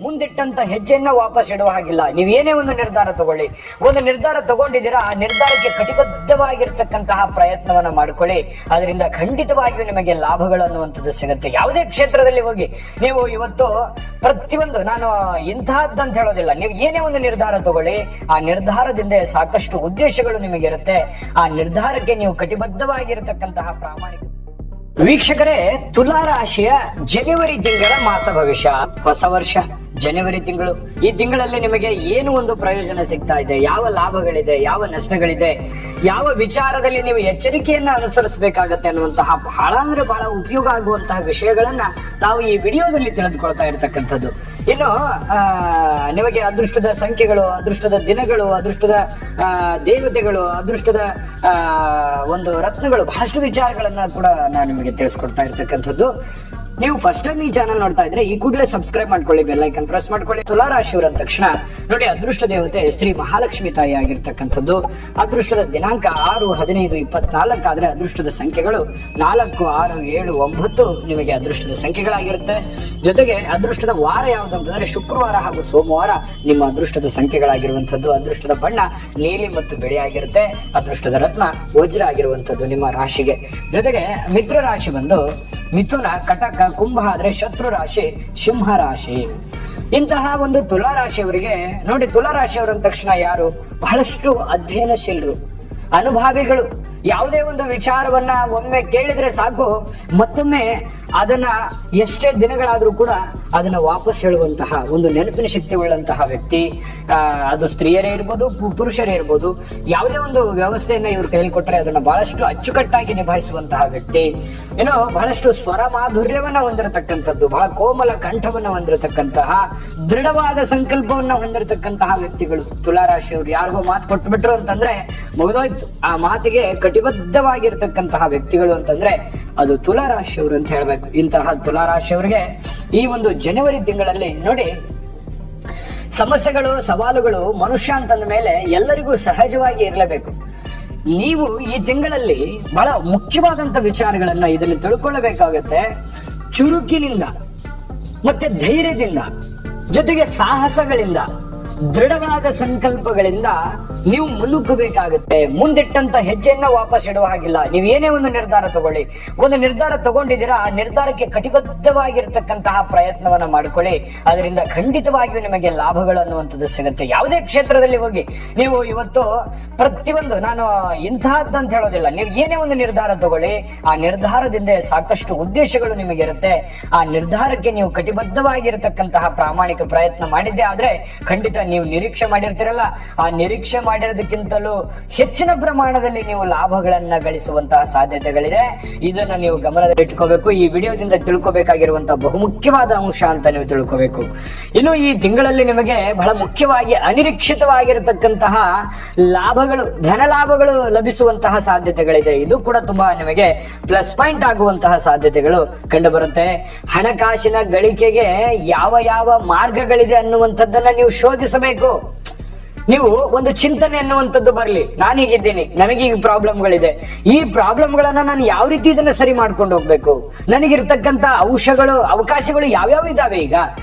ಮುಂದಿಟ್ಟಂತ ಹೆಜ್ಜೆಯನ್ನ ವಾಪಸ್ ಇಡುವ ಹಾಗಿಲ್ಲ. ನೀವೇನೇ ಒಂದು ನಿರ್ಧಾರ ತಗೊಳ್ಳಿ, ಒಂದು ನಿರ್ಧಾರ ತಗೊಂಡಿದ್ದೀರಾ, ಆ ನಿರ್ಧಾರಕ್ಕೆ ಕಟಿಬದ್ಧವಾಗಿರ್ತಕ್ಕಂತಹ ಪ್ರಯತ್ನವನ್ನ ಮಾಡ್ಕೊಳ್ಳಿ. ಅದರಿಂದ ಖಂಡಿತವಾಗಿಯೂ ನಿಮಗೆ ಲಾಭಗಳು ಅನ್ನುವಂಥದ್ದು ಸಿಗುತ್ತೆ. ಯಾವುದೇ ಕ್ಷೇತ್ರದಲ್ಲಿ ಹೋಗಿ ನೀವು ಇವತ್ತು ಪ್ರತಿಯೊಂದು, ನಾನು ಇಂತಹದ್ದಂತ ಹೇಳೋದಿಲ್ಲ, ನೀವು ಏನೇ ಒಂದು ನಿರ್ಧಾರ ತಗೊಳ್ಳಿ, ಆ ನಿರ್ಧಾರದಿಂದ ಸಾಕಷ್ಟು ಉದ್ದೇಶಗಳು ನಿಮಗಿರುತ್ತೆ. ಆ ನಿರ್ಧಾರಕ್ಕೆ ನೀವು ಕಟಿಬದ್ಧವಾಗಿರತಕ್ಕಂತಹ ಪ್ರಾಮಾಣಿಕ. ವೀಕ್ಷಕರೇ, ತುಲಾ ರಾಶಿಯ ಜನವರಿ ತಿಂಗಳ ಮಾಸ ಭವಿಷ್ಯ. ಹೊಸ ವರ್ಷ ಜನವರಿ ತಿಂಗಳು. ಈ ತಿಂಗಳಲ್ಲಿ ನಿಮಗೆ ಏನು ಒಂದು ಪ್ರಯೋಜನ ಸಿಗ್ತಾ ಇದೆ, ಯಾವ ಲಾಭಗಳಿದೆ, ಯಾವ ನಷ್ಟಗಳಿದೆ, ಯಾವ ವಿಚಾರದಲ್ಲಿ ನೀವು ಎಚ್ಚರಿಕೆಯನ್ನ ಅನುಸರಿಸಬೇಕಾಗತ್ತೆ ಅನ್ನುವಂತಹ ಬಹಳ ಅಂದ್ರೆ ಬಹಳ ಉಪಯೋಗ ಆಗುವಂತಹ ವಿಷಯಗಳನ್ನ ನಾವು ಈ ವಿಡಿಯೋದಲ್ಲಿ ತಿಳಿದುಕೊಳ್ತಾ ಇರತಕ್ಕಂಥದ್ದು. ಇನ್ನು ನಿಮಗೆ ಅದೃಷ್ಟದ ಸಂಖ್ಯೆಗಳು, ಅದೃಷ್ಟದ ದಿನಗಳು, ಅದೃಷ್ಟದ ದೇವತೆಗಳು, ಅದೃಷ್ಟದ ಒಂದು ರತ್ನಗಳು, ಬಹಳಷ್ಟು ವಿಚಾರಗಳನ್ನ ಕೂಡ ನಾನು ನಿಮಗೆ ತಿಳಿಸ್ಕೊಡ್ತಾ ಇರ್ತಕ್ಕಂಥದ್ದು. ನೀವು ಫಸ್ಟ್ ಟೈಮ್ ಈ ಚಾನಲ್ ನೋಡ್ತಾ ಇದ್ರೆ ಈ ಕೂಡಲೇ ಸಬ್ಸ್ಕ್ರೈಬ್ ಮಾಡ್ಕೊಳ್ಳಿ, ಬೆಲ್ ಐಕನ್ ಪ್ರೆಸ್ ಮಾಡ್ಕೊಳ್ಳಿ. ತುಲಾ ರಾಶಿಯವರ ಅಂದ ತಕ್ಷಣ ನೋಡಿ, ಅದೃಷ್ಟ ದೇವತೆ ಶ್ರೀ ಮಹಾಲಕ್ಷ್ಮಿ ತಾಯಿ ಆಗಿರ್ತಕ್ಕಂಥದ್ದು. ಅದೃಷ್ಟದ ದಿನಾಂಕ 6-15-24 ಆದ್ರೆ ಅದೃಷ್ಟದ ಸಂಖ್ಯೆಗಳು 4, 6, 7, 9 ನಿಮಗೆ ಅದೃಷ್ಟದ ಸಂಖ್ಯೆಗಳಾಗಿರುತ್ತೆ. ಜೊತೆಗೆ ಅದೃಷ್ಟದ ವಾರ ಯಾವುದಂತಂದ್ರೆ ಶುಕ್ರವಾರ ಹಾಗೂ ಸೋಮವಾರ ನಿಮ್ಮ ಅದೃಷ್ಟದ ಸಂಖ್ಯೆಗಳಾಗಿರುವಂತದ್ದು. ಅದೃಷ್ಟದ ಬಣ್ಣ ನೀಲಿ ಮತ್ತು ಬಿಳಿ ಆಗಿರುತ್ತೆ. ಅದೃಷ್ಟದ ರತ್ನ ವಜ್ರ ಆಗಿರುವಂತದ್ದು ನಿಮ್ಮ ರಾಶಿಗೆ. ಜೊತೆಗೆ ಮಿತ್ರ ರಾಶಿ ಬಂದು ಮಿಥುನ, ಕಟಕ, ಕುಂಭ ಆದ್ರೆ ಶತ್ರು ರಾಶಿ ಸಿಂಹ ರಾಶಿ. ಇಂತಹ ಒಂದು ತುಲಾ ರಾಶಿಯವರಿಗೆ ನೋಡಿ, ತುಲಾ ರಾಶಿಯವರ ತಕ್ಷಣ ಯಾರು? ಬಹಳಷ್ಟು ಅಧ್ಯಯನಶೀಲರು, ಅನುಭಾವಿಗಳು. ಯಾವುದೇ ಒಂದು ವಿಚಾರವನ್ನ ಒಮ್ಮೆ ಕೇಳಿದ್ರೆ ಸಾಕು, ಮತ್ತೊಮ್ಮೆ ಅದನ್ನ ಎಷ್ಟೇ ದಿನಗಳಾದ್ರೂ ಕೂಡ ಅದನ್ನ ವಾಪಸ್ ಹೇಳುವಂತಹ ಒಂದು ನೆನಪಿನ ಶಕ್ತಿ ಉಳ್ಳಂತಹ ವ್ಯಕ್ತಿ. ಅದು ಸ್ತ್ರೀಯರೇ ಇರ್ಬೋದು, ಪುರುಷರೇ ಇರ್ಬೋದು. ಯಾವುದೇ ಒಂದು ವ್ಯವಸ್ಥೆಯನ್ನ ಇವ್ರ ಕೈಯಲ್ಲಿ ಕೊಟ್ಟರೆ ಅದನ್ನ ಬಹಳಷ್ಟು ಅಚ್ಚುಕಟ್ಟಾಗಿ ನಿಭಾಯಿಸುವಂತಹ ವ್ಯಕ್ತಿ. ಏನೋ ಬಹಳಷ್ಟು ಸ್ವರ ಮಾಧುರ್ಯವನ್ನ ಹೊಂದಿರತಕ್ಕಂಥದ್ದು, ಬಹಳ ಕೋಮಲ ಕಂಠವನ್ನ ಹೊಂದಿರತಕ್ಕಂತಹ, ದೃಢವಾದ ಸಂಕಲ್ಪವನ್ನ ಹೊಂದಿರತಕ್ಕಂತಹ ವ್ಯಕ್ತಿಗಳು ತುಲಾ ರಾಶಿಯವರು. ಯಾರಿಗೋ ಮಾತು ಕೊಟ್ಬಿಟ್ರು ಅಂತಂದ್ರೆ ಮುಗಿದೋಯ್ತು. ಆ ಮಾತಿಗೆ ಕಟಿಬದ್ಧವಾಗಿರ್ತಕ್ಕಂತಹ ವ್ಯಕ್ತಿಗಳು ಅಂತಂದ್ರೆ ಅದು ತುಲಾ ರಾಶಿಯವರು ಅಂತ ಹೇಳ್ಬೇಕು. ಇಂತಹ ತುಲಾ ರಾಶಿಯವರಿಗೆ ಈ ಒಂದು ಜನವರಿ ತಿಂಗಳಲ್ಲಿ ನೋಡಿ, ಸಮಸ್ಯೆಗಳು, ಸವಾಲುಗಳು ಮನುಷ್ಯ ಅಂತಂದ ಮೇಲೆ ಎಲ್ಲರಿಗೂ ಸಹಜವಾಗಿ ಇರಲೇಬೇಕು. ನೀವು ಈ ತಿಂಗಳಲ್ಲಿ ಬಹಳ ಮುಖ್ಯವಾದಂತ ವಿಚಾರಗಳನ್ನ ಇದನ್ನು ತಿಳ್ಕೊಳ್ಳಬೇಕಾಗತ್ತೆ. ಚುರುಕಿನಿಂದ ಮತ್ತೆ ಧೈರ್ಯದಿಂದ, ಜೊತೆಗೆ ಸಾಹಸಗಳಿಂದ, ದೃಢವಾದ ಸಂಕಲ್ಪಗಳಿಂದ ನೀವು ಮುನ್ನುಗ್ಗಬೇಕಾಗುತ್ತೆ. ಮುಂದಿಟ್ಟಂತ ಹೆಜ್ಜೆಯನ್ನ ವಾಪಸ್ ಇಡುವ ಹಾಗಿಲ್ಲ. ನೀವು ಏನೇ ಒಂದು ನಿರ್ಧಾರ ತಗೊಳ್ಳಿ, ಒಂದು ನಿರ್ಧಾರ ತಗೊಂಡಿದ್ದೀರಾ, ಆ ನಿರ್ಧಾರಕ್ಕೆ ಕಟಿಬದ್ಧವಾಗಿರ್ತಕ್ಕಂತಹ ಪ್ರಯತ್ನವನ್ನ ಮಾಡ್ಕೊಳ್ಳಿ. ಅದರಿಂದ ಖಂಡಿತವಾಗಿಯೂ ನಿಮಗೆ ಲಾಭಗಳು ಅನ್ನುವಂಥದ್ದು ಸಿಗುತ್ತೆ. ಯಾವುದೇ ಕ್ಷೇತ್ರದಲ್ಲಿ ಹೋಗಿ ನೀವು ಇವತ್ತು ಪ್ರತಿಯೊಂದು, ನಾನು ಇಂತಹದ್ದಂತ ಹೇಳೋದಿಲ್ಲ, ನೀವು ಏನೇ ಒಂದು ನಿರ್ಧಾರ ತಗೊಳ್ಳಿ, ಆ ನಿರ್ಧಾರದಿಂದ ಸಾಕಷ್ಟು ಉದ್ದೇಶಗಳು ನಿಮಗಿರುತ್ತೆ. ಆ ನಿರ್ಧಾರಕ್ಕೆ ನೀವು ಕಟಿಬದ್ಧವಾಗಿರತಕ್ಕಂತಹ ಪ್ರಾಮಾಣಿಕ ಪ್ರಯತ್ನ ಮಾಡಿದ್ದೆ ಆದ್ರೆ ಖಂಡಿತ ನೀವು ನಿರೀಕ್ಷೆ ಮಾಡಿರ್ತೀರಲ್ಲ, ಆ ನಿರೀಕ್ಷೆ ಮಾಡಿರೋದಕ್ಕಿಂತಲೂ ಹೆಚ್ಚಿನ ಪ್ರಮಾಣದಲ್ಲಿ ನೀವು ಲಾಭಗಳನ್ನ ಗಳಿಸುವಂತಹ ಸಾಧ್ಯತೆಗಳಿದೆ. ಇದನ್ನ ನೀವು ಗಮನದಲ್ಲಿ ಇಟ್ಕೋಬೇಕು. ಈ ವಿಡಿಯೋದಿಂದ ತಿಳ್ಕೋಬೇಕಾಗಿರುವಂತಹ ಬಹುಮುಖ್ಯವಾದ ಅಂಶ ಅಂತ ನೀವು ತಿಳ್ಕೋಬೇಕು. ಇನ್ನು ಈ ತಿಂಗಳಲ್ಲಿ ನಿಮಗೆ ಬಹಳ ಮುಖ್ಯವಾಗಿ ಅನಿರೀಕ್ಷಿತವಾಗಿರತಕ್ಕಂತಹ ಲಾಭಗಳು, ಧನ ಲಾಭಗಳು ಲಭಿಸುವಂತಹ ಸಾಧ್ಯತೆಗಳಿದೆ. ಇದು ಕೂಡ ತುಂಬಾ ನಿಮಗೆ ಪ್ಲಸ್ ಪಾಯಿಂಟ್ ಆಗುವಂತಹ ಸಾಧ್ಯತೆಗಳು ಕಂಡು ಬರುತ್ತೆ. ಹಣಕಾಸಿನ ಗಳಿಕೆಗೆ ಯಾವ ಯಾವ ಮಾರ್ಗಗಳಿದೆ ಅನ್ನುವಂಥದ್ದನ್ನ ನೀವು ಶೋಧಿಸಬೇಕು. ನೀವು ಒಂದು ಚಿಂತನೆ ಅನ್ನುವಂಥದ್ದು ಬರಲಿ, ನಾನು ಹೀಗಿದ್ದೀನಿ, ನನಗೆ ಈಗ ಪ್ರಾಬ್ಲಮ್ಗಳಿದೆ, ಈ ಪ್ರಾಬ್ಲಮ್ಗಳನ್ನ ನಾನು ಯಾವ ರೀತಿ ಇದನ್ನ ಸರಿ ಮಾಡ್ಕೊಂಡು ಹೋಗ್ಬೇಕು, ನನಗಿರ್ತಕ್ಕಂಥ ಅವಕಾಶಗಳು ಯಾವ್ಯಾವ ಇದಾವೆ, ಈಗ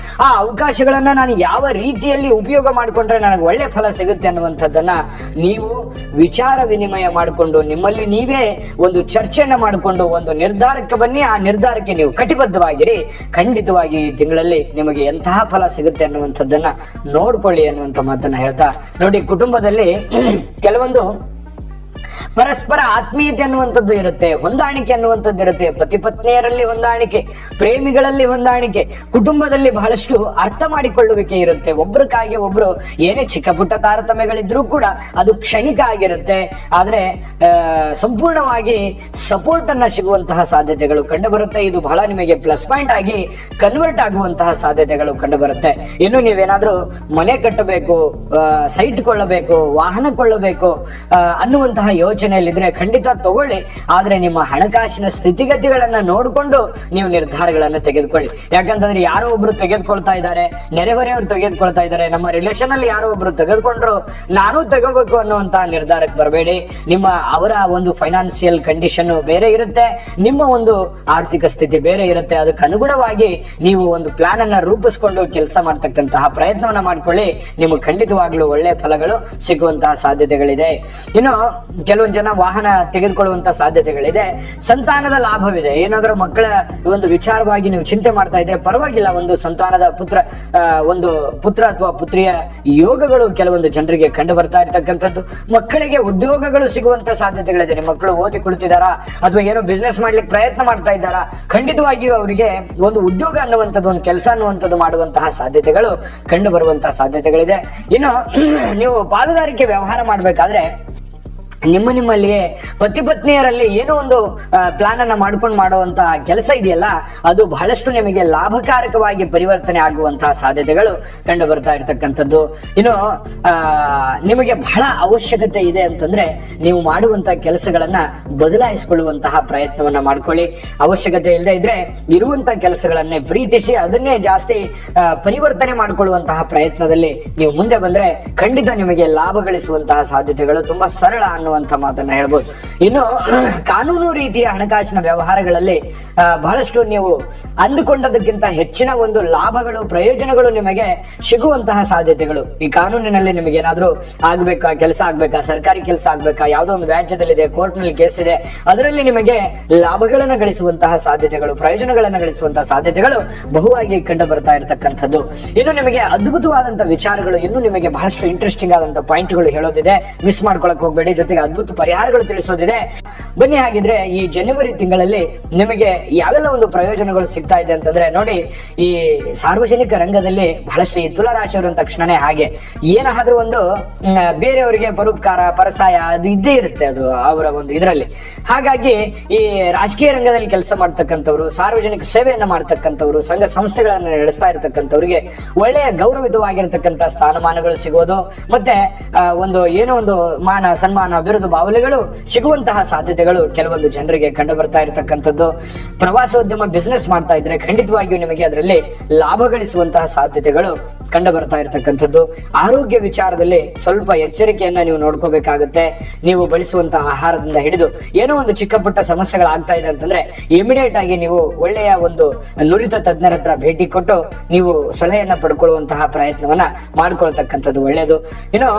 ಆ ಅವಕಾಶಗಳನ್ನ ನಾನು ಯಾವ ರೀತಿಯಲ್ಲಿ ಉಪಯೋಗ ಮಾಡಿಕೊಂಡ್ರೆ ನನಗೆ ಒಳ್ಳೆ ಫಲ ಸಿಗುತ್ತೆ ಅನ್ನುವಂಥದ್ದನ್ನ ನೀವು ವಿಚಾರ ವಿನಿಮಯ ಮಾಡಿಕೊಂಡು ನಿಮ್ಮಲ್ಲಿ ನೀವೇ ಒಂದು ಚರ್ಚೆಯನ್ನ ಮಾಡಿಕೊಂಡು ಒಂದು ನಿರ್ಧಾರಕ್ಕೆ ಬನ್ನಿ. ಆ ನಿರ್ಧಾರಕ್ಕೆ ನೀವು ಕಟಿಬದ್ಧವಾಗಿರಿ. ಖಂಡಿತವಾಗಿ ಈ ತಿಂಗಳಲ್ಲಿ ನಿಮಗೆ ಎಂತಹ ಫಲ ಸಿಗುತ್ತೆ ಅನ್ನುವಂಥದ್ದನ್ನ ನೋಡ್ಕೊಳ್ಳಿ ಅನ್ನುವಂಥ ಮಾತನ್ನ ಹೇಳ್ತಾ ನೋಡಿ, ಕುಟುಂಬದಲ್ಲಿ ಕೆಲವೊಂದು ಪರಸ್ಪರ ಆತ್ಮೀಯತೆ ಅನ್ನುವಂಥದ್ದು ಇರುತ್ತೆ, ಹೊಂದಾಣಿಕೆ ಅನ್ನುವಂಥದ್ದು ಇರುತ್ತೆ. ಪತಿ ಪತ್ನಿಯರಲ್ಲಿ ಹೊಂದಾಣಿಕೆ, ಪ್ರೇಮಿಗಳಲ್ಲಿ ಹೊಂದಾಣಿಕೆ, ಕುಟುಂಬದಲ್ಲಿ ಬಹಳಷ್ಟು ಅರ್ಥ ಮಾಡಿಕೊಳ್ಳುವಿಕೆ ಇರುತ್ತೆ. ಒಬ್ರಿಗಾಗಿ ಒಬ್ರು ಏನೇ ಚಿಕ್ಕ ಪುಟ್ಟ ತಾರತಮ್ಯಗಳಿದ್ರೂ ಕೂಡ ಅದು ಕ್ಷಣಿಕ ಆಗಿರುತ್ತೆ. ಆದ್ರೆ ಸಂಪೂರ್ಣವಾಗಿ ಸಪೋರ್ಟ್ ಅನ್ನ ಸಿಗುವಂತಹ ಸಾಧ್ಯತೆಗಳು ಕಂಡು ಬರುತ್ತೆ. ಇದು ಬಹಳ ನಿಮಗೆ ಪ್ಲಸ್ ಪಾಯಿಂಟ್ ಆಗಿ ಕನ್ವರ್ಟ್ ಆಗುವಂತಹ ಸಾಧ್ಯತೆಗಳು ಕಂಡು ಬರುತ್ತೆ. ಇನ್ನು ನೀವೇನಾದ್ರೂ ಮನೆ ಕಟ್ಟಬೇಕು, ಸೈಟ್ ಕೊಳ್ಳಬೇಕು, ವಾಹನ ಕೊಳ್ಳಬೇಕು ಅನ್ನುವಂತಹ ಯೋಚನೆಯಲ್ಲಿದ್ರೆ ಖಂಡಿತ ತಗೊಳ್ಳಿ. ಆದ್ರೆ ನಿಮ್ಮ ಹಣಕಾಸಿನ ಸ್ಥಿತಿಗತಿಗಳನ್ನ ನೋಡಿಕೊಂಡು ನೀವು ನಿರ್ಧಾರಗಳನ್ನ ತೆಗೆದುಕೊಳ್ಳಿ. ಯಾಕಂತಂದ್ರೆ ಯಾರೋ ಒಬ್ರು ತೆಗೆದುಕೊಳ್ತಾ ಇದ್ದಾರೆ, ನೆರೆಹೊರೆಯವರು ತೆಗೆದುಕೊಳ್ತಾ ಇದ್ದಾರೆ, ನಮ್ಮ ರಿಲೇಷನ್ ಅಲ್ಲಿ ಯಾರೋ ಒಬ್ರು ತೆಗೆದುಕೊಂಡ್ರು ನಾನು ತಗೋಬೇಕು ಅನ್ನುವಂತ ನಿರ್ಧಾರಕ್ಕೆ ಬರಬೇಡಿ. ಅವರ ಒಂದು ಫೈನಾನ್ಸಿಯಲ್ ಕಂಡೀಷನ್ ಬೇರೆ ಇರುತ್ತೆ, ನಿಮ್ಮ ಒಂದು ಆರ್ಥಿಕ ಸ್ಥಿತಿ ಬೇರೆ ಇರುತ್ತೆ. ಅದಕ್ಕೆ ಅನುಗುಣವಾಗಿ ನೀವು ಒಂದು ಪ್ಲಾನ್ ಅನ್ನ ರೂಪಿಸಿಕೊಂಡು ಕೆಲಸ ಮಾಡ್ತಕ್ಕಂತಹ ಪ್ರಯತ್ನವನ್ನ ಮಾಡ್ಕೊಳ್ಳಿ. ನಿಮಗೆ ಖಂಡಿತವಾಗ್ಲೂ ಒಳ್ಳೆ ಫಲಗಳು ಸಿಗುವಂತಹ ಸಾಧ್ಯತೆಗಳಿದೆ. ಇನ್ನು ಕೆಲವೊಂದು ಜನ ವಾಹನ ತೆಗೆದುಕೊಳ್ಳುವಂತಹ ಸಾಧ್ಯತೆಗಳಿದೆ. ಸಂತಾನದ ಲಾಭವಿದೆ. ಏನಾದ್ರೂ ಮಕ್ಕಳ ಒಂದು ವಿಚಾರವಾಗಿ ನೀವು ಚಿಂತೆ ಮಾಡ್ತಾ ಇದ್ರೆ ಪರವಾಗಿಲ್ಲ, ಒಂದು ಸಂತಾನದ ಪುತ್ರ ಅಥವಾ ಪುತ್ರಿಯ ಯೋಗಗಳು ಕೆಲವೊಂದು ಜನರಿಗೆ ಕಂಡು ಬರ್ತಾ ಇರ್ತಕ್ಕಂಥದ್ದು. ಮಕ್ಕಳಿಗೆ ಉದ್ಯೋಗಗಳು ಸಿಗುವಂತ ಸಾಧ್ಯತೆಗಳಿದೆ. ನಿಮ್ಮ ಮಕ್ಕಳು ಓದಿ ಕುಳಿತಿದ್ದಾರಾ ಅಥವಾ ಏನೋ ಬಿಸ್ನೆಸ್ ಮಾಡ್ಲಿಕ್ಕೆ ಪ್ರಯತ್ನ ಮಾಡ್ತಾ ಇದ್ದಾರಾ, ಖಂಡಿತವಾಗಿಯೂ ಅವರಿಗೆ ಒಂದು ಉದ್ಯೋಗ ಅನ್ನುವಂಥದ್ದು, ಒಂದು ಕೆಲಸ ಅನ್ನುವಂಥದ್ದು ಮಾಡುವಂತಹ ಸಾಧ್ಯತೆಗಳು ಕಂಡು ಬರುವಂತಹ ಸಾಧ್ಯತೆಗಳಿದೆ. ಇನ್ನು ನೀವು ಪಾಲುದಾರಿಕೆ ವ್ಯವಹಾರ ಮಾಡ್ಬೇಕಾದ್ರೆ ನಿಮ್ಮಲ್ಲಿಯೇ ಪತಿ ಪತ್ನಿಯರಲ್ಲಿ ಏನೋ ಒಂದು ಪ್ಲಾನ್ ಅನ್ನ ಮಾಡ್ಕೊಂಡು ಮಾಡುವಂತಹ ಕೆಲಸ ಇದೆಯಲ್ಲ, ಅದು ಬಹಳಷ್ಟು ನಿಮಗೆ ಲಾಭಕಾರಕವಾಗಿ ಪರಿವರ್ತನೆ ಆಗುವಂತಹ ಸಾಧ್ಯತೆಗಳು ಕಂಡು ಬರ್ತಾ ಇರ್ತಕ್ಕಂಥದ್ದು. ಇನ್ನು ನಿಮಗೆ ಬಹಳ ಅವಶ್ಯಕತೆ ಇದೆ ಅಂತಂದ್ರೆ ನೀವು ಮಾಡುವಂತಹ ಕೆಲಸಗಳನ್ನ ಬದಲಾಯಿಸಿಕೊಳ್ಳುವಂತಹ ಪ್ರಯತ್ನವನ್ನ ಮಾಡ್ಕೊಳ್ಳಿ. ಅವಶ್ಯಕತೆ ಇಲ್ಲದೆ ಇದ್ರೆ ಇರುವಂತಹ ಕೆಲಸಗಳನ್ನೇ ಪ್ರೀತಿಸಿ ಅದನ್ನೇ ಜಾಸ್ತಿ ಪರಿವರ್ತನೆ ಮಾಡಿಕೊಳ್ಳುವಂತಹ ಪ್ರಯತ್ನದಲ್ಲಿ ನೀವು ಮುಂದೆ ಬಂದ್ರೆ ಖಂಡಿತ ನಿಮಗೆ ಲಾಭ ಗಳಿಸುವಂತಹ ಸಾಧ್ಯತೆಗಳು ತುಂಬಾ ಸರಳ ಅನ್ನುವಂತ ಮಾತನ್ನ ಹೇಳ್ಬೋದು. ಇನ್ನು ಕಾನೂನು ರೀತಿಯ ಹಣಕಾಸಿನ ವ್ಯವಹಾರಗಳಲ್ಲಿ ಬಹಳಷ್ಟು ನೀವು ಅಂದುಕೊಂಡದಕ್ಕಿಂತ ಹೆಚ್ಚಿನ ಒಂದು ಲಾಭಗಳು, ಪ್ರಯೋಜನಗಳು ನಿಮಗೆ ಸಿಗುವಂತಹ ಸಾಧ್ಯತೆಗಳು. ಈ ಕಾನೂನಿನಲ್ಲಿ ನಿಮಗೆ ಏನಾದ್ರೂ ಆಗ್ಬೇಕಾ, ಕೆಲಸ ಆಗ್ಬೇಕಾ, ಸರ್ಕಾರಿ ಕೆಲಸ ಆಗ್ಬೇಕಾ, ಯಾವುದೋ ಒಂದು ವ್ಯಾಜ್ಯದಲ್ಲಿದೆ, ಕೋರ್ಟ್ ನಲ್ಲಿ ಕೇಸ್ ಇದೆ, ಅದರಲ್ಲಿ ನಿಮಗೆ ಲಾಭಗಳನ್ನ ಗಳಿಸುವಂತಹ ಸಾಧ್ಯತೆಗಳು, ಪ್ರಯೋಜನಗಳನ್ನ ಗಳಿಸುವಂತಹ ಸಾಧ್ಯತೆಗಳು ಬಹುವಾಗಿ ಕಂಡು ಬರ್ತಾ ಇರತಕ್ಕಂಥದ್ದು. ಇನ್ನು ನಿಮಗೆ ಅದ್ಭುತವಾದಂತಹ ವಿಚಾರಗಳು, ಇನ್ನು ನಿಮಗೆ ಬಹಳಷ್ಟು ಇಂಟ್ರೆಸ್ಟಿಂಗ್ ಆದಂತಹ ಪಾಯಿಂಟ್ಗಳು ಹೇಳೋದಿದೆ, ಮಿಸ್ ಮಾಡ್ಕೊಳಕ್ ಹೋಗ್ಬೇಡಿ. ಜೊತೆಗೆ ಅದ್ಭುತ ಪರಿಹಾರಗಳು ತಿಳಿಸೋದಿದೆ. ಬನ್ನಿ, ಹಾಗಿದ್ರೆ ಈ ಜನವರಿ ತಿಂಗಳಲ್ಲಿ ನಿಮಗೆ ಯಾವೆಲ್ಲ ಒಂದು ಪ್ರಯೋಜನಗಳು ಸಿಗ್ತಾ ಇದೆ ಅಂತಂದ್ರೆ ನೋಡಿ, ಈ ಸಾರ್ವಜನಿಕ ರಂಗದಲ್ಲಿ ಬಹಳಷ್ಟು ಈ ತುಲಾ ರಾಶಿಯವರು ಅಂದ ತಕ್ಷಣನೇ ಹಾಗೆ ಏನಾದ್ರೂ ಒಂದು ಬೇರೆಯವರಿಗೆ ಪರೋಪಕಾರ, ಪರಸಾಯ ಅದು ಇದ್ದೇ ಇರುತ್ತೆ, ಅದು ಅವರ ಒಂದು ಇದರಲ್ಲಿ. ಹಾಗಾಗಿ ಈ ರಾಜಕೀಯ ರಂಗದಲ್ಲಿ ಕೆಲಸ ಮಾಡ್ತಕ್ಕಂಥವ್ರು, ಸಾರ್ವಜನಿಕ ಸೇವೆಯನ್ನ ಮಾಡ್ತಕ್ಕಂಥವ್ರು, ಸಂಘ ಸಂಸ್ಥೆಗಳನ್ನ ನಡೆಸ್ತಾ ಇರತಕ್ಕಂಥವ್ರಿಗೆ ಒಳ್ಳೆಯ ಗೌರವಿತವಾಗಿರ್ತಕ್ಕಂಥ ಸ್ಥಾನಮಾನಗಳು ಸಿಗೋದು, ಮತ್ತೆ ಏನೋ ಒಂದು ಮಾನ ಸನ್ಮಾನ, ಬಿರುದು, ಬಾವಲಿಗಳು ಸಿಗುವಂತಹ ಸಾಧ್ಯತೆಗಳು ಕೆಲವೊಂದು ಜನರಿಗೆ ಕಂಡು ಬರ್ತಾ ಇರತಕ್ಕಂಥದ್ದು. ಪ್ರವಾಸೋದ್ಯಮ ಬಿಸ್ನೆಸ್ ಮಾಡ್ತಾ ಇದ್ರೆ ಖಂಡಿತವಾಗಿಯೂ ನಿಮಗೆ ಅದರಲ್ಲಿ ಲಾಭ ಗಳಿಸುವಂತಹ ಸಾಧ್ಯತೆಗಳು ಕಂಡು ಬರ್ತಾ ಇರತಕ್ಕಂಥದ್ದು. ಆರೋಗ್ಯ ವಿಚಾರದಲ್ಲಿ ಸ್ವಲ್ಪ ಎಚ್ಚರಿಕೆಯನ್ನ ನೀವು ನೋಡ್ಕೋಬೇಕಾಗುತ್ತೆ. ನೀವು ಬಳಸುವಂತಹ ಆಹಾರದಿಂದ ಹಿಡಿದು ಏನೋ ಒಂದು ಚಿಕ್ಕ ಪುಟ್ಟ ಸಮಸ್ಯೆಗಳಾಗ್ತಾ ಇದೆ ಅಂತಂದ್ರೆ ಇಮಿಡಿಯೇಟ್ ಆಗಿ ನೀವು ಒಳ್ಳೆಯ ಒಂದು ನುರಿತ ತಜ್ಞರ ಹತ್ರ ಭೇಟಿ ಕೊಟ್ಟು ನೀವು ಸಲಹೆಯನ್ನ ಪಡ್ಕೊಳ್ಳುವಂತಹ ಪ್ರಯತ್ನವನ್ನ ಮಾಡ್ಕೊಳ್ತಕ್ಕಂಥದ್ದು ಒಳ್ಳೆಯದು. ಇನ್ನು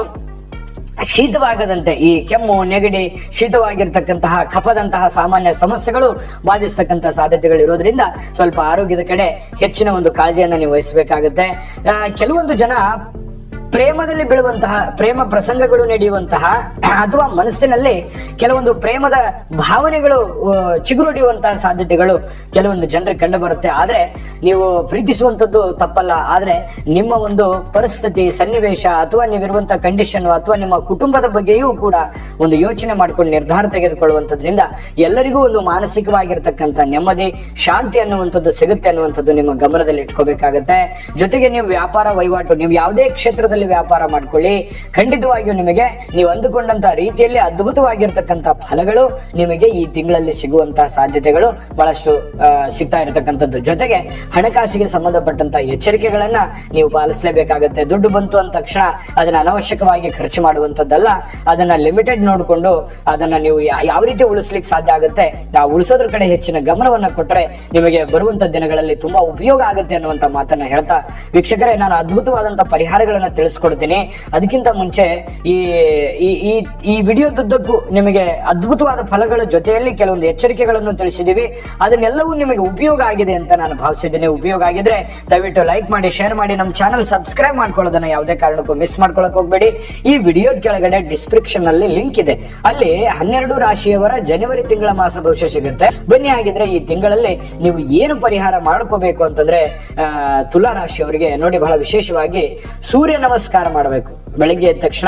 ಶೀತವಾಗದಂತೆ ಈ ಕೆಮ್ಮು, ನೆಗಡಿ, ಶೀತವಾಗಿರ್ತಕ್ಕಂತಹ ಕಫದಂತಹ ಸಾಮಾನ್ಯ ಸಮಸ್ಯೆಗಳು ಬಾಧಿಸ್ತಕ್ಕಂತಹ ಸಾಧ್ಯತೆಗಳು ಇರೋದ್ರಿಂದ ಸ್ವಲ್ಪ ಆರೋಗ್ಯದ ಕಡೆ ಹೆಚ್ಚಿನ ಒಂದು ಕಾಳಜಿಯನ್ನ ನೀವು ವಹಿಸಬೇಕಾಗುತ್ತೆ. ಕೆಲವೊಂದು ಜನ ಪ್ರೇಮದಲ್ಲಿ ಬೀಳುವಂತಹ, ಪ್ರೇಮ ಪ್ರಸಂಗಗಳು ನಡೆಯುವಂತಹ ಅಥವಾ ಮನಸ್ಸಿನಲ್ಲಿ ಕೆಲವೊಂದು ಪ್ರೇಮದ ಭಾವನೆಗಳು ಚಿಗುರೊಡೆಯುವಂತಹ ಸಾಧ್ಯತೆಗಳು ಕೆಲವೊಂದು ಜನರಿಗೆ ಕಂಡು ಬರುತ್ತೆ. ಆದ್ರೆ ನೀವು ಪ್ರೀತಿಸುವಂತದ್ದು ತಪ್ಪಲ್ಲ, ಆದ್ರೆ ನಿಮ್ಮ ಒಂದು ಪರಿಸ್ಥಿತಿ, ಸನ್ನಿವೇಶ ಅಥವಾ ನೀವಿರುವಂತಹ ಕಂಡೀಷನ್ ಅಥವಾ ನಿಮ್ಮ ಕುಟುಂಬದ ಬಗ್ಗೆಯೂ ಕೂಡ ಒಂದು ಯೋಚನೆ ಮಾಡ್ಕೊಂಡು ನಿರ್ಧಾರ ತೆಗೆದುಕೊಳ್ಳುವಂತದ್ರಿಂದ ಎಲ್ಲರಿಗೂ ಒಂದು ಮಾನಸಿಕವಾಗಿರ್ತಕ್ಕಂಥ ನೆಮ್ಮದಿ, ಶಾಂತಿ ಅನ್ನುವಂಥದ್ದು ಸಿಗುತ್ತೆ ಅನ್ನುವಂಥದ್ದು ನಿಮ್ಮ ಗಮನದಲ್ಲಿ ಇಟ್ಕೋಬೇಕಾಗತ್ತೆ. ಜೊತೆಗೆ ನೀವು ವ್ಯಾಪಾರ ವಹಿವಾಟು, ನೀವು ಯಾವುದೇ ಕ್ಷೇತ್ರದಲ್ಲಿ ವ್ಯಾಪಾರ ಮಾಡ್ಕೊಳ್ಳಿ, ಖಂಡಿತವಾಗಿಯೂ ನಿಮಗೆ ನೀವು ಅಂದುಕೊಂಡಂತ ರೀತಿಯಲ್ಲಿ ಅದ್ಭುತವಾಗಿರ್ತಕ್ಕಂಥ ಫಲಗಳು ನಿಮಗೆ ಈ ತಿಂಗಳಲ್ಲಿ ಸಿಗುವಂತಹ ಸಾಧ್ಯತೆಗಳು ಬಹಳಷ್ಟು ಸಿಗ್ತಾ ಇರತಕ್ಕಂಥದ್ದು. ಜೊತೆಗೆ ಹಣಕಾಸಿಗೆ ಸಂಬಂಧಪಟ್ಟಂತ ಎಚ್ಚರಿಕೆಗಳನ್ನ ನೀವು ಪಾಲಿಸಲೇಬೇಕಾಗತ್ತೆ. ದುಡ್ಡು ಬಂತು ಅಂದ ತಕ್ಷಣ ಅದನ್ನ ಅನವಶ್ಯಕವಾಗಿ ಖರ್ಚು ಮಾಡುವಂತದ್ದಲ್ಲ, ಅದನ್ನ ಲಿಮಿಟೆಡ್ ನೋಡಿಕೊಂಡು ಅದನ್ನ ನೀವು ಯಾವ ರೀತಿ ಉಳಿಸ್ಲಿಕ್ಕೆ ಸಾಧ್ಯ ಆಗುತ್ತೆ ಆ ಉಳಿಸೋದ್ರ ಕಡೆ ಹೆಚ್ಚಿನ ಗಮನವನ್ನ ಕೊಟ್ಟರೆ ನಿಮಗೆ ಬರುವಂತ ದಿನಗಳಲ್ಲಿ ತುಂಬಾ ಉಪಯೋಗ ಆಗುತ್ತೆ ಅನ್ನುವಂತ ಮಾತನ್ನ ಹೇಳ್ತಾ, ವೀಕ್ಷಕರೇ, ನಾನು ಅದ್ಭುತವಾದಂತ ಪರಿಹಾರಗಳನ್ನ ತಿಳಿಸ್ಕೊಡ್ತೀನಿ. ಅದಕ್ಕಿಂತ ಮುಂಚೆ ಈ ವಿಡಿಯೋದುದ್ದಕ್ಕೂ ನಿಮಗೆ ಅದ್ಭುತವಾದ ಫಲಗಳ ಜೊತೆಯಲ್ಲಿ ಕೆಲವೊಂದು ಎಚ್ಚರಿಕೆಗಳನ್ನು ತಿಳಿಸಿದೀವಿ. ಅದನ್ನೆಲ್ಲವೂ ನಿಮಗೆ ಉಪಯೋಗ ಆಗಿದೆ ಅಂತ ನಾನು ಭಾವಿಸಿದ್ದೇನೆ. ಉಪಯೋಗ ಆಗಿದ್ರೆ ದಯವಿಟ್ಟು ಲೈಕ್ ಮಾಡಿ, ಶೇರ್ ಮಾಡಿ, ನಮ್ಮ ಚಾನಲ್ ಸಬ್ಸ್ಕ್ರೈಬ್ ಮಾಡ್ಕೊಳ್ಳೋದನ್ನ ಯಾವುದೇ ಕಾರಣಕ್ಕೂ ಮಿಸ್ ಮಾಡ್ಕೊಳಕ್ ಹೋಗ್ಬೇಡಿ. ಈ ವಿಡಿಯೋದ ಕೆಳಗಡೆ ಡಿಸ್ಕ್ರಿಪ್ಷನ್ ಅಲ್ಲಿ ಲಿಂಕ್ ಇದೆ, ಅಲ್ಲಿ 12 ರಾಶಿಯವರ ಜನವರಿ ತಿಂಗಳ ಮಾಸ ಭವಿಷ್ಯ ಸಿಗುತ್ತೆ. ಬನ್ನಿ, ಆಗಿದ್ರೆ ಈ ತಿಂಗಳಲ್ಲಿ ನೀವು ಏನು ಪರಿಹಾರ ಮಾಡ್ಕೋಬೇಕು ಅಂತಂದ್ರೆ ತುಲಾ ರಾಶಿಯವರಿಗೆ ನೋಡಿ, ಬಹಳ ವಿಶೇಷವಾಗಿ ಸೂರ್ಯ ನಮಸ್ಕಾರ ನಮಸ್ಕಾರ ಮಾಡಬೇಕು. ಬೆಳಿಗ್ಗೆ ಎದ್ದ ತಕ್ಷಣ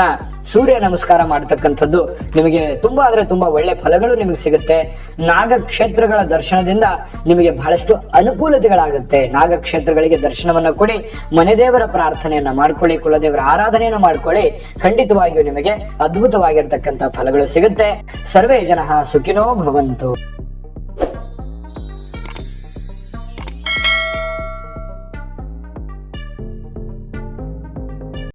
ಸೂರ್ಯ ನಮಸ್ಕಾರ ಮಾಡತಕ್ಕಂಥದ್ದು ನಿಮಗೆ ತುಂಬಾ ಅಂದ್ರೆ ತುಂಬಾ ಒಳ್ಳೆ ಫಲಗಳು ನಿಮಗೆ ಸಿಗುತ್ತೆ. ನಾಗಕ್ಷೇತ್ರಗಳ ದರ್ಶನದಿಂದ ನಿಮಗೆ ಬಹಳಷ್ಟು ಅನುಕೂಲತೆಗಳಾಗುತ್ತೆ. ನಾಗಕ್ಷೇತ್ರಗಳಿಗೆ ದರ್ಶನವನ್ನ ಕೊಡಿ, ಮನೆ ದೇವರ ಪ್ರಾರ್ಥನೆಯನ್ನ ಮಾಡ್ಕೊಳ್ಳಿ, ಕುಲದೇವರ ಆರಾಧನೆಯನ್ನ ಮಾಡ್ಕೊಳ್ಳಿ. ಖಂಡಿತವಾಗಿಯೂ ನಿಮಗೆ ಅದ್ಭುತವಾಗಿರ್ತಕ್ಕಂಥ ಫಲಗಳು ಸಿಗುತ್ತೆ. ಸರ್ವೇ ಜನಃ ಸುಖಿನೋ ಭವಂತು.